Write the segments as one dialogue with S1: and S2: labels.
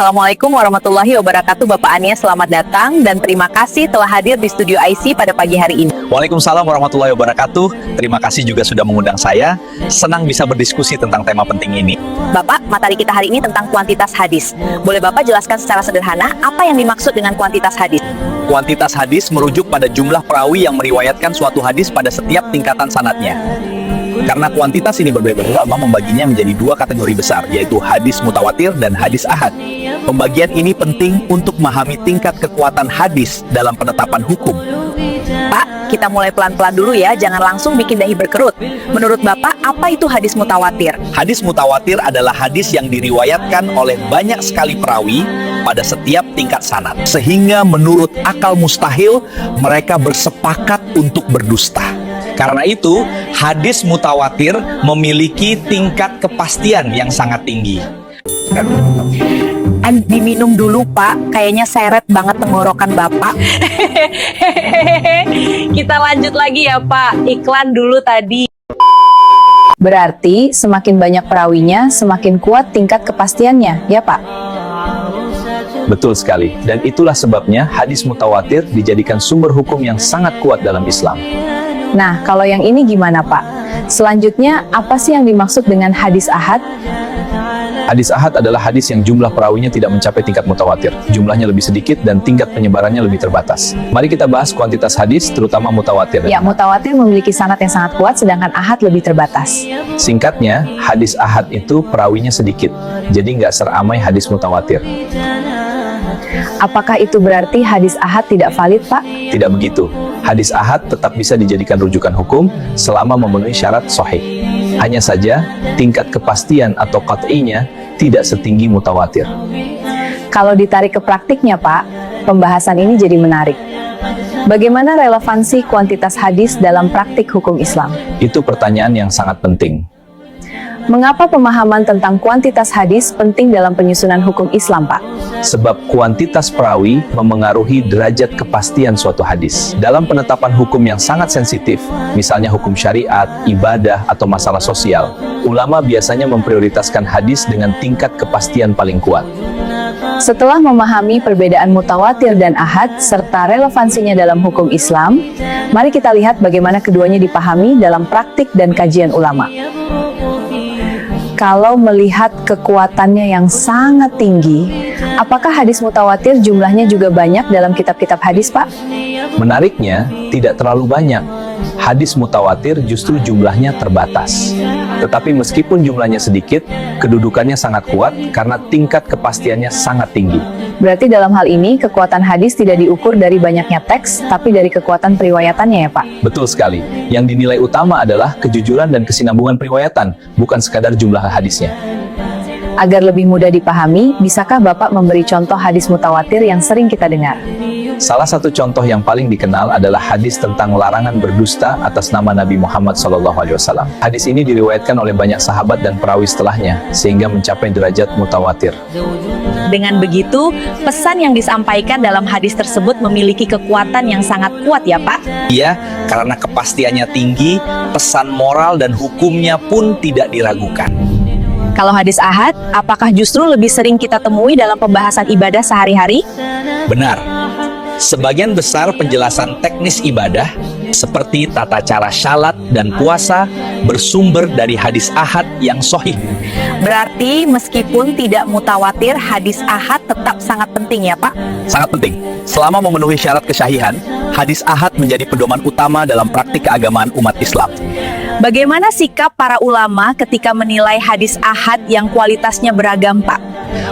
S1: Assalamualaikum warahmatullahi wabarakatuh. Bapak Ania, selamat datang dan terima kasih telah hadir di studio IC pada pagi hari ini.
S2: Waalaikumsalam warahmatullahi wabarakatuh. Terima kasih juga sudah mengundang saya. Senang bisa berdiskusi tentang tema penting ini.
S1: Bapak, materi kita hari ini tentang kuantitas hadis. Boleh Bapak jelaskan secara sederhana apa yang dimaksud dengan kuantitas hadis?
S2: Kuantitas hadis merujuk pada jumlah perawi yang meriwayatkan suatu hadis pada setiap tingkatan sanadnya. Karena kuantitas ini berbeda, ulama membaginya menjadi dua kategori besar, yaitu hadis mutawatir dan hadis ahad. Pembagian ini penting untuk memahami tingkat kekuatan hadis dalam penetapan hukum.
S1: Pak, kita mulai pelan-pelan dulu ya, jangan langsung bikin dahi berkerut. Menurut Bapak, apa itu hadis mutawatir?
S2: Hadis mutawatir adalah hadis yang diriwayatkan oleh banyak sekali perawi pada setiap tingkat sanad. Sehingga menurut akal mustahil, mereka bersepakat untuk berdusta. Karena itu, hadis mutawatir memiliki tingkat kepastian yang sangat tinggi.
S1: Diminum dulu Pak, kayaknya seret banget tenggorokan Bapak. Kita lanjut lagi ya Pak, iklan dulu tadi.
S3: Berarti semakin banyak perawinya, semakin kuat tingkat kepastiannya, ya Pak?
S2: Betul sekali, dan itulah sebabnya hadis mutawatir dijadikan sumber hukum yang sangat kuat dalam Islam.
S3: Nah, kalau yang ini gimana Pak? Selanjutnya, apa sih yang dimaksud dengan hadis ahad?
S2: Hadis ahad adalah hadis yang jumlah perawinya tidak mencapai tingkat mutawatir. Jumlahnya lebih sedikit dan tingkat penyebarannya lebih terbatas. Mari kita bahas kuantitas hadis, terutama mutawatir.
S3: Ya, mutawatir memiliki sanad yang sangat kuat, sedangkan ahad lebih terbatas.
S2: Singkatnya, hadis ahad itu perawinya sedikit, jadi nggak seramai hadis mutawatir.
S3: Apakah itu berarti hadis ahad tidak valid, Pak?
S2: Tidak begitu. Hadis ahad tetap bisa dijadikan rujukan hukum selama memenuhi syarat sahih. Hanya saja, tingkat kepastian atau qat'inya tidak setinggi mutawatir.
S3: Kalau ditarik ke praktiknya, Pak, pembahasan ini jadi menarik. Bagaimana relevansi kuantitas hadis dalam praktik hukum Islam?
S2: Itu pertanyaan yang sangat penting.
S3: Mengapa pemahaman tentang kuantitas hadis penting dalam penyusunan hukum Islam, Pak?
S2: Sebab kuantitas perawi memengaruhi derajat kepastian suatu hadis. Dalam penetapan hukum yang sangat sensitif, misalnya hukum syariat, ibadah, atau masalah sosial, ulama biasanya memprioritaskan hadis dengan tingkat kepastian paling kuat.
S3: Setelah memahami perbedaan mutawatir dan ahad, serta relevansinya dalam hukum Islam, mari kita lihat bagaimana keduanya dipahami dalam praktik dan kajian ulama. Kalau melihat kekuatannya yang sangat tinggi, apakah hadis mutawatir jumlahnya juga banyak dalam kitab-kitab hadis, Pak?
S2: Menariknya, tidak terlalu banyak. Hadis mutawatir justru jumlahnya terbatas. Tetapi meskipun jumlahnya sedikit, kedudukannya sangat kuat karena tingkat kepastiannya sangat tinggi.
S3: Berarti dalam hal ini, kekuatan hadis tidak diukur dari banyaknya teks, tapi dari kekuatan periwayatannya ya, Pak?
S2: Betul sekali. Yang dinilai utama adalah kejujuran dan kesinambungan periwayatan, bukan sekadar jumlah hadisnya.
S3: Agar lebih mudah dipahami, bisakah Bapak memberi contoh hadis mutawatir yang sering kita dengar?
S2: Salah satu contoh yang paling dikenal adalah hadis tentang larangan berdusta atas nama Nabi Muhammad SAW. Hadis ini diriwayatkan oleh banyak sahabat dan perawi setelahnya, sehingga mencapai derajat mutawatir.
S1: Dengan begitu, pesan yang disampaikan dalam hadis tersebut memiliki kekuatan yang sangat kuat ya Pak?
S2: Iya, karena kepastiannya tinggi, pesan moral dan hukumnya pun tidak diragukan.
S1: Kalau hadis ahad, apakah justru lebih sering kita temui dalam pembahasan ibadah sehari-hari?
S2: Benar. Sebagian besar penjelasan teknis ibadah, seperti tata cara syalat dan puasa, bersumber dari hadis ahad yang sahih.
S1: Berarti meskipun tidak mutawatir, hadis ahad tetap sangat penting ya Pak?
S2: Sangat penting. Selama memenuhi syarat kesyahihan, hadis ahad menjadi pedoman utama dalam praktik keagamaan umat Islam.
S1: Bagaimana sikap para ulama ketika menilai hadis ahad yang kualitasnya beragam, Pak?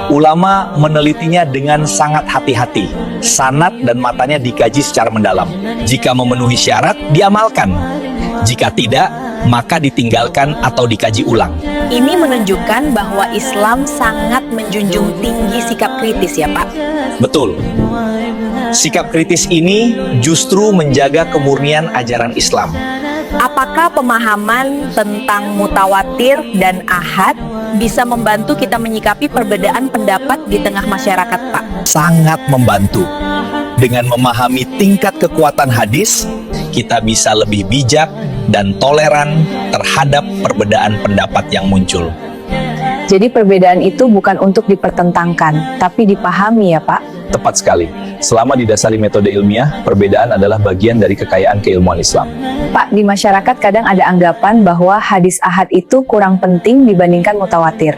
S2: Ulama menelitinya dengan sangat hati-hati. Sanad dan matanya dikaji secara mendalam. Jika memenuhi syarat, diamalkan. Jika tidak, maka ditinggalkan atau dikaji ulang.
S1: Ini menunjukkan bahwa Islam sangat menjunjung tinggi sikap kritis ya Pak?
S2: Betul. Sikap kritis ini justru menjaga kemurnian ajaran Islam.
S1: Apakah pemahaman tentang mutawatir dan ahad bisa membantu kita menyikapi perbedaan pendapat di tengah masyarakat, Pak?
S2: Sangat membantu. Dengan memahami tingkat kekuatan hadis, kita bisa lebih bijak dan toleran terhadap perbedaan pendapat yang muncul.
S3: Jadi perbedaan itu bukan untuk dipertentangkan, tapi dipahami ya Pak.
S2: Tepat sekali. Selama didasari metode ilmiah, perbedaan adalah bagian dari kekayaan keilmuan Islam.
S3: Pak, di masyarakat kadang ada anggapan bahwa hadis ahad itu kurang penting dibandingkan mutawatir.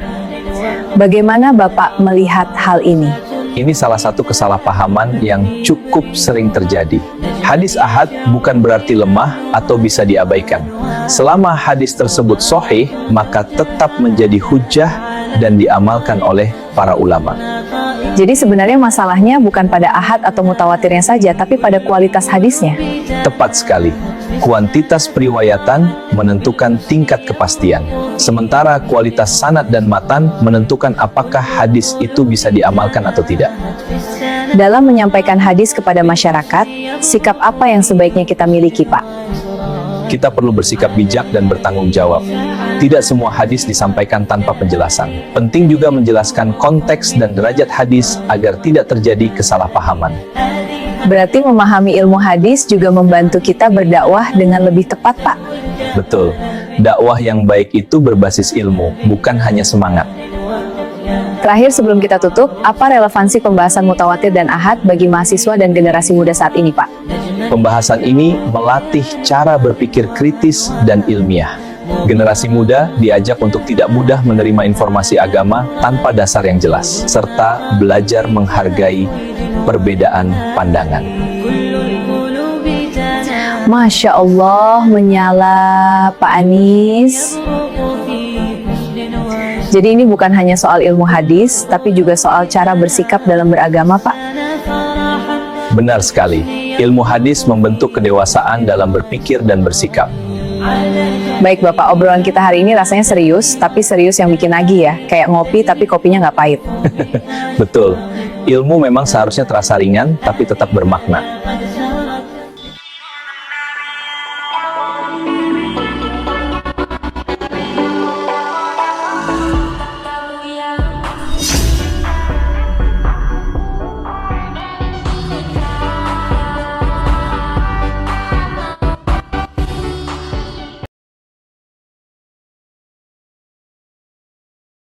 S3: Bagaimana Bapak melihat hal ini?
S2: Ini salah satu kesalahpahaman yang cukup sering terjadi. Hadis ahad bukan berarti lemah atau bisa diabaikan. Selama hadis tersebut sahih, maka tetap menjadi hujjah dan diamalkan oleh para ulama.
S3: Jadi sebenarnya masalahnya bukan pada ahad atau mutawatirnya saja, tapi pada kualitas hadisnya.
S2: Tepat sekali. Kuantitas periwayatan menentukan tingkat kepastian. Sementara kualitas sanad dan matan menentukan apakah hadis itu bisa diamalkan atau tidak.
S3: Dalam menyampaikan hadis kepada masyarakat, sikap apa yang sebaiknya kita miliki, Pak?
S2: Kita perlu bersikap bijak dan bertanggung jawab. Tidak semua hadis disampaikan tanpa penjelasan. Penting juga menjelaskan konteks dan derajat hadis agar tidak terjadi kesalahpahaman.
S3: Berarti memahami ilmu hadis juga membantu kita berdakwah dengan lebih tepat, Pak.
S2: Betul. Dakwah yang baik itu berbasis ilmu, bukan hanya semangat.
S3: Terakhir sebelum kita tutup, apa relevansi pembahasan mutawatir dan ahad bagi mahasiswa dan generasi muda saat ini, Pak?
S2: Pembahasan ini melatih cara berpikir kritis dan ilmiah. Generasi muda diajak untuk tidak mudah menerima informasi agama tanpa dasar yang jelas, serta belajar menghargai perbedaan pandangan.
S3: Masya Allah, menyala Pak Anies. Jadi ini bukan hanya soal ilmu hadis, tapi juga soal cara bersikap dalam beragama, Pak.
S2: Benar sekali, ilmu hadis membentuk kedewasaan dalam berpikir dan bersikap.
S3: Baik Bapak, obrolan kita hari ini rasanya serius, tapi serius yang bikin nagih ya. Kayak ngopi tapi kopinya nggak pahit.
S2: Betul, ilmu memang seharusnya terasa ringan, tapi tetap bermakna.